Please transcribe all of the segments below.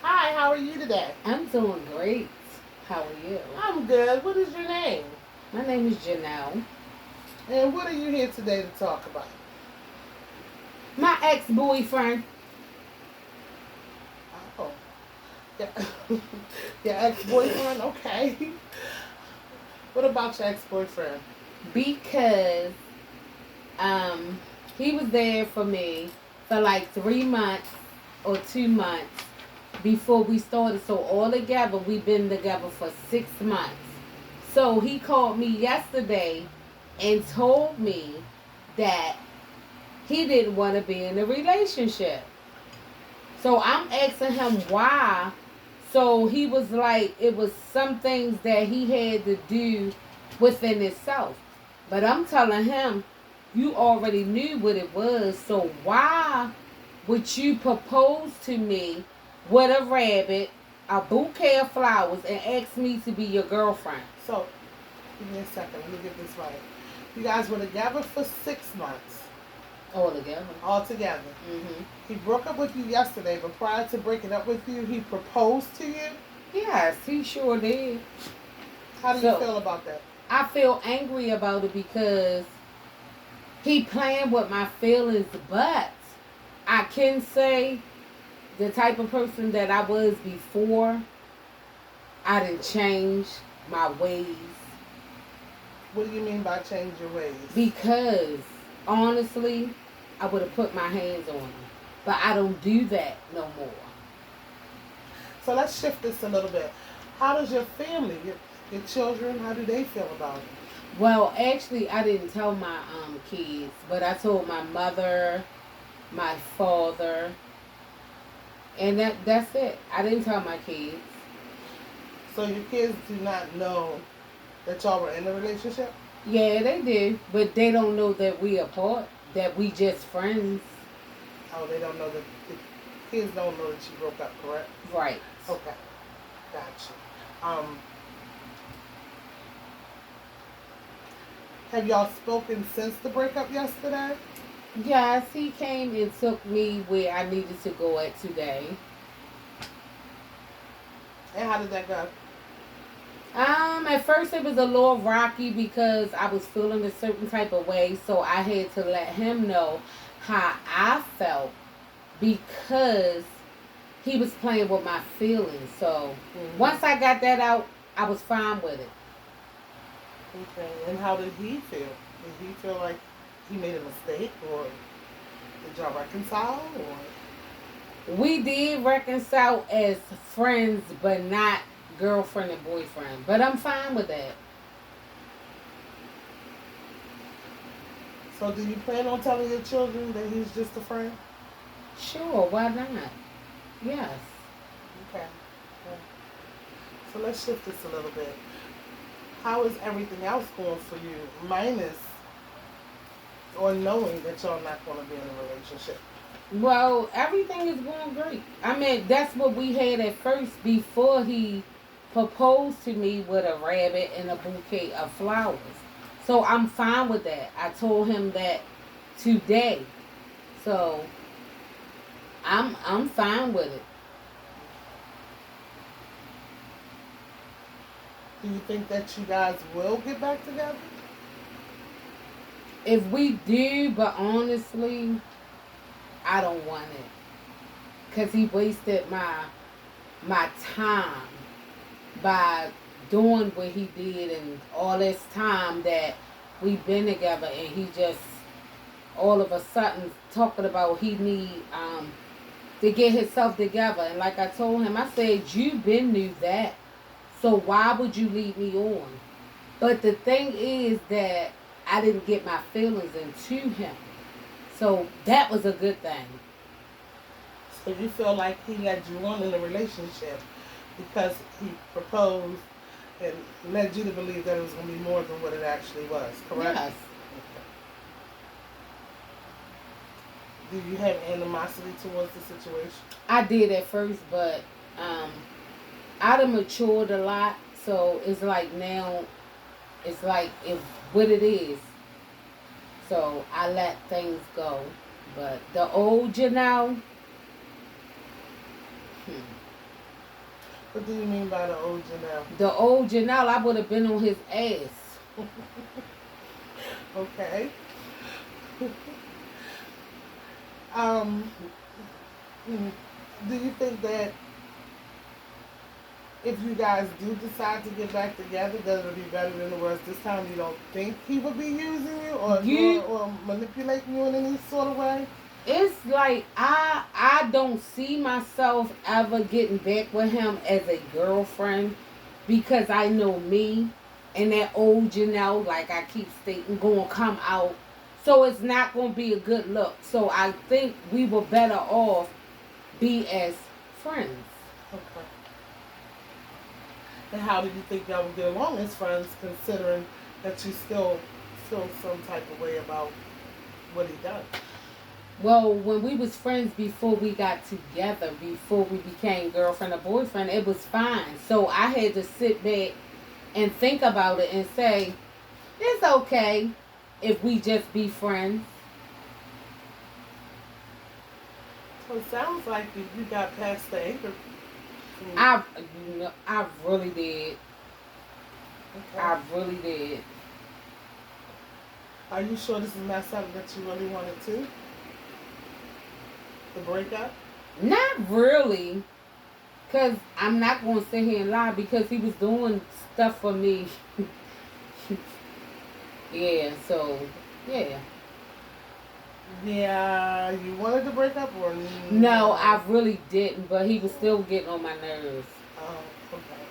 Hi, how are you today? I'm doing great. How are you? I'm good. What is your name? My name is Janelle. And what are you here today to talk about? My ex-boyfriend. Oh, yeah. Your ex-boyfriend? Okay. What about your ex-boyfriend? Because um he was there for me for like 3 months or 2 months before we started. So altogether we've been together for 6 months. So he called me yesterday and told me that he didn't want to be in a relationship. So I'm asking him why. So he was like, it was some things that he had to do within himself. But I'm telling him, you already knew what it was. So why would you propose to me with a rabbit, a bouquet of flowers, and ask me to be your girlfriend? So, give me a second. Let me get this right. You guys were together for 6 months. All together. All together. Mm-hmm. He broke up with you yesterday, but prior to breaking up with you, he proposed to you? Yes, he sure did. How do you So feel about that? I feel angry about it because he playing with my feelings, but I can say the type of person that I was before, I didn't change my ways. What do you mean by change your ways? Because honestly, I would have put my hands on him. But I don't do that no more. So let's shift this a little bit. How does your family, your children, how do they feel about it? Well, actually, I didn't tell my kids, but I told my mother, my father, and that's it. I didn't tell my kids. So your kids do not know that y'all were in a relationship? Yeah, they do, but they don't know that we apart. That we just friends. Oh, they don't know that the kids don't know that you broke up, correct? Right. Okay, gotcha. Have y'all spoken since the breakup yesterday? Yes, he came and took me where I needed to go at today. And how did that go? At first it was a little rocky because I was feeling a certain type of way, so I had to let him know how I felt because he was playing with my feelings. So once I got that out, I was fine with it. Okay, and how did he feel? Did he feel like he made a mistake, or did y'all reconcile, or? We did reconcile as friends, but not girlfriend and boyfriend. But I'm fine with that. So do you plan on telling your children that he's just a friend? Sure, why not? Yes. Okay. Okay. So let's shift this a little bit. How is everything else going for you, minus or knowing that y'all not going to be in a relationship? Well, everything is going great. I mean, that's what we had at first before he proposed to me with a rabbit and a bouquet of flowers. So I'm fine with that. I told him that today. So I'm fine with it. Do you think that you guys will get back together? If we do, but honestly, I don't want it because he wasted my time by doing what he did and all this time that we've been together, and he just all of a sudden talking about he need to get himself together. And like I told him, I said, you been knew that, so why would you lead me on? But the thing is that I didn't get my feelings into him, so that was a good thing. So you feel like he led you on in a relationship because he proposed and led you to believe that it was going to be more than what it actually was, correct? Yes. Do you have animosity towards the situation? I did at first, but um, I done matured a lot, so it's like now, it's like if what it is. So I let things go. But the old Janelle, What do you mean by the old Janelle? The old Janelle, I would have been on his ass. Okay. um, do you think that if you guys do decide to get back together, that it'll be better than it was this time? You don't think he would be using you or manipulating you in any sort of way? It's like I don't see myself ever getting back with him as a girlfriend because I know me and that old Janelle, like I keep stating, gonna come out. So it's not gonna be a good look. So I think we were better off be as friends. Okay. And how do you think y'all would get along as friends, considering that you still feel some type of way about what he done? Well, when we was friends before we got together, before we became girlfriend or boyfriend, it was fine. So I had to sit back and think about it and say, it's okay if we just be friends. So it sounds like you got past the anger. I really did. Okay. I really did. Are you sure this is not something that you really wanted to? The breakup? Not really. Because I'm not going to sit here and lie because he was doing stuff for me. Yeah, so, yeah. Yeah, you wanted to break up or No, I really didn't, but he was still getting on my nerves. Oh, okay.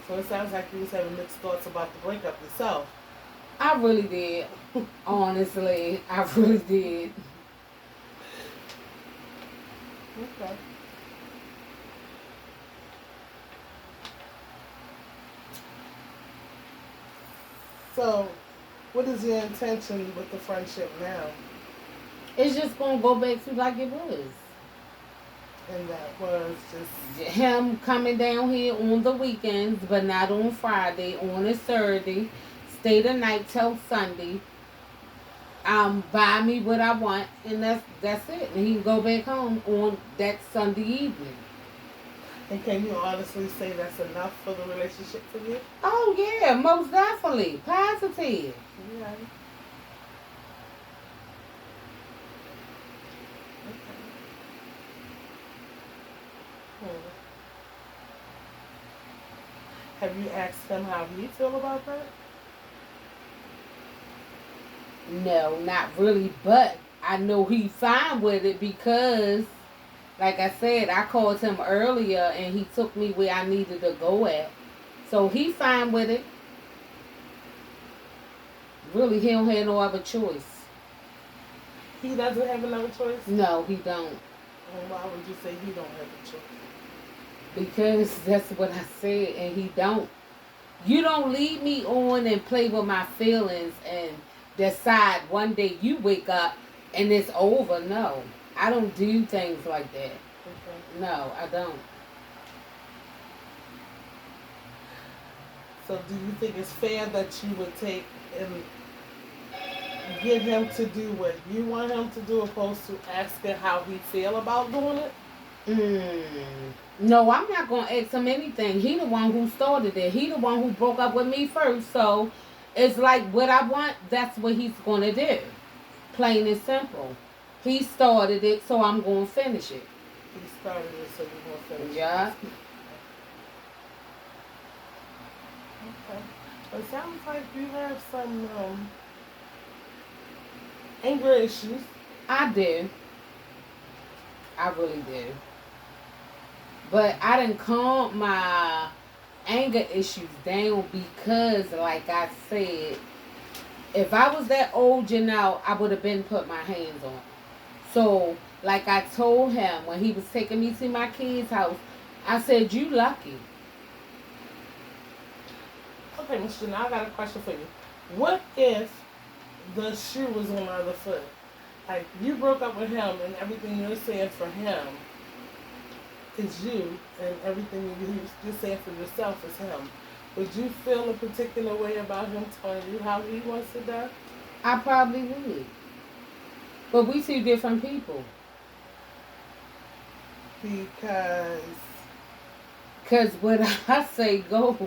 So it sounds like you was having mixed thoughts about the breakup yourself. I really did. Honestly, I really did. Okay. So, what is your intention with the friendship now? It's just going to go back to like it was. And that was just Him coming down here on the weekends, but not on Friday, on a Saturday. Stay the night till Sunday. Buy me what I want, and that's it. And he can go back home on that Sunday evening. And can you honestly say that's enough for the relationship for you? Oh yeah, most definitely, positive. Yeah. Okay. Have you asked him how he feel about that? No, not really, but I know he fine with it because, like I said, I called him earlier and he took me where I needed to go at. So he fine with it. Really, he don't have no other choice. He doesn't have another choice? No, he don't. And why would you say he don't have a choice? Because that's what I said, and he don't. You don't lead me on and play with my feelings and decide one day you wake up and it's over. No, I don't do things like that. Okay. No, I don't. So do you think it's fair that you would take and get him to do what you want him to do opposed to asking how he feel about doing it? No, I'm not going to ask him anything. He the one who started it. He the one who broke up with me first. So it's like what I want, that's what he's going to do. Plain and simple. He started it, so I'm going to finish it. He started it, so you're going to finish Yeah. it. Okay. But it sounds like you have some anger issues. I do. I really do. But I didn't calm my anger issues down because, like I said, if I was that old Janelle, I would have been put my hands on. So, like I told him when he was taking me to my kid's house, I said, you lucky. Okay, Mr. Now I got a question for you. What if the shoe was on the other foot? Like, you broke up with him and everything you're saying for him is you, and everything you're saying for yourself is him. Would you feel a particular way about him telling you how he wants it done? I probably would. But we two different people. Because Because what I say goes.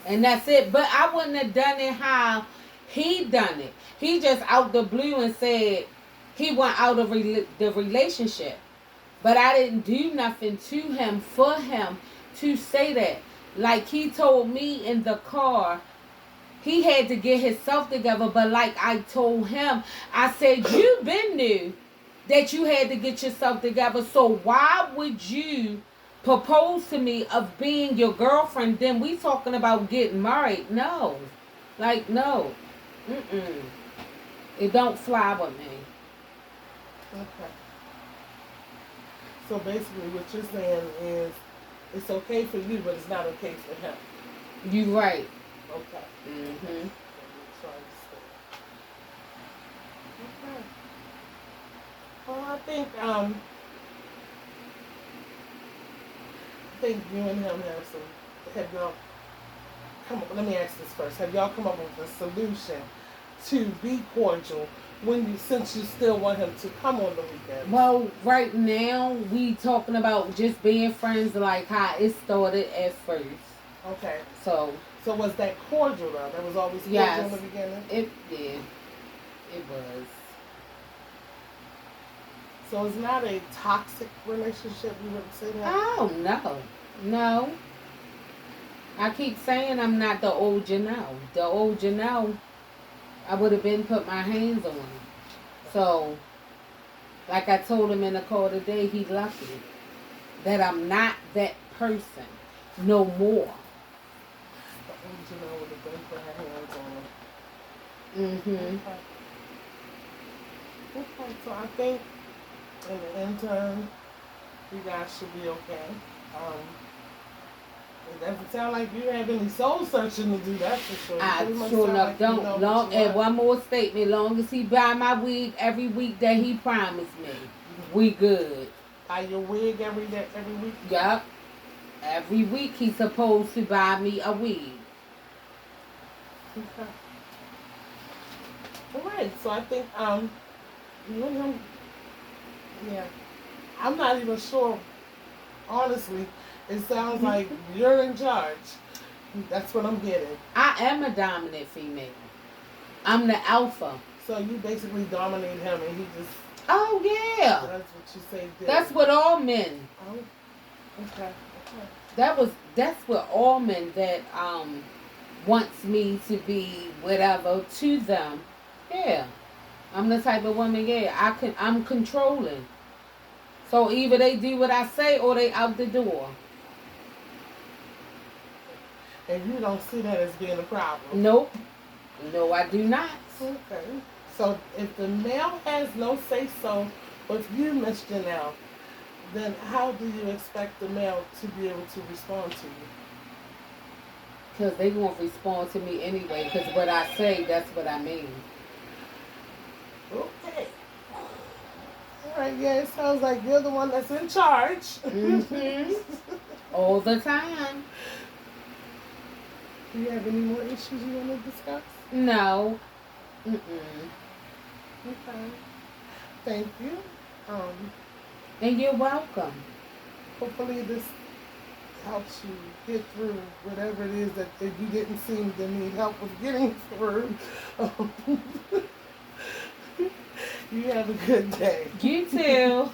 And that's it. But I wouldn't have done it how he done it. He just out the blue and said he went out of the relationship. But I didn't do nothing to him for him to say that. Like he told me in the car, he had to get himself together. But like I told him, I said, you been knew that you had to get yourself together. So why would you propose to me of being your girlfriend? Then we talking about getting married? No. Like, no. Mm-mm. It don't fly with me. okay. So basically, what you're saying is, it's okay for you, but it's not okay for him. You right. Okay. Mm-hmm. So I understand. Okay. Well, I think you and him have y'all come up. Let me ask this first. Have y'all come up with a solution to be cordial since you still want him to come on the weekend? Well, right now we talking about just being friends, like how it started at first. Okay. So was that cordial though? That was always cordial yes, in the beginning? it did. It was. So it's not a toxic relationship, you wouldn't say that? Oh no. No. I keep saying I'm not the old Janelle. The old Janelle, I would have been put my hands on him. So, like I told him in the call today, he lucky that I'm not that person no more. The old Janelle would have been put her hands on him. Mm-hmm. Okay, so I think in the intern, you guys should be okay. It doesn't sound like you have any soul searching to do, that's for sure. I Pretty much sure sound enough like you don't. know what Long you and want. one more statement. Long as he buy my wig every week that he promised me, we good. Buy your wig every week? Yup. Every week he's supposed to buy me a wig. Okay. All right, so I think you and him, yeah. I'm not even sure. Honestly, it sounds like you're in charge. That's what I'm getting. I am a dominant female. I'm the alpha. So you basically dominate him, and he just Oh yeah. does what you say. Do. That's what all men. Oh, okay. That's what all men that wants me to be whatever to them. Yeah. I'm the type of woman, yeah, I'm controlling. So either they do what I say or they out the door. And you don't see that as being a problem. Nope. No, I do not. Okay. So if the male has no say so with you, Miss Janelle, then how do you expect the male to be able to respond to you? Because they won't respond to me anyway. Because what I say, that's what I mean. Okay. All right, yeah, it sounds like you're the one that's in charge. Mm-hmm. All the time. Do you have any more issues you want to discuss? No. Mm-mm. Okay. Thank you. And you're welcome. Hopefully this helps you get through whatever it is that you didn't seem to need help with getting through. You have a good day. You too.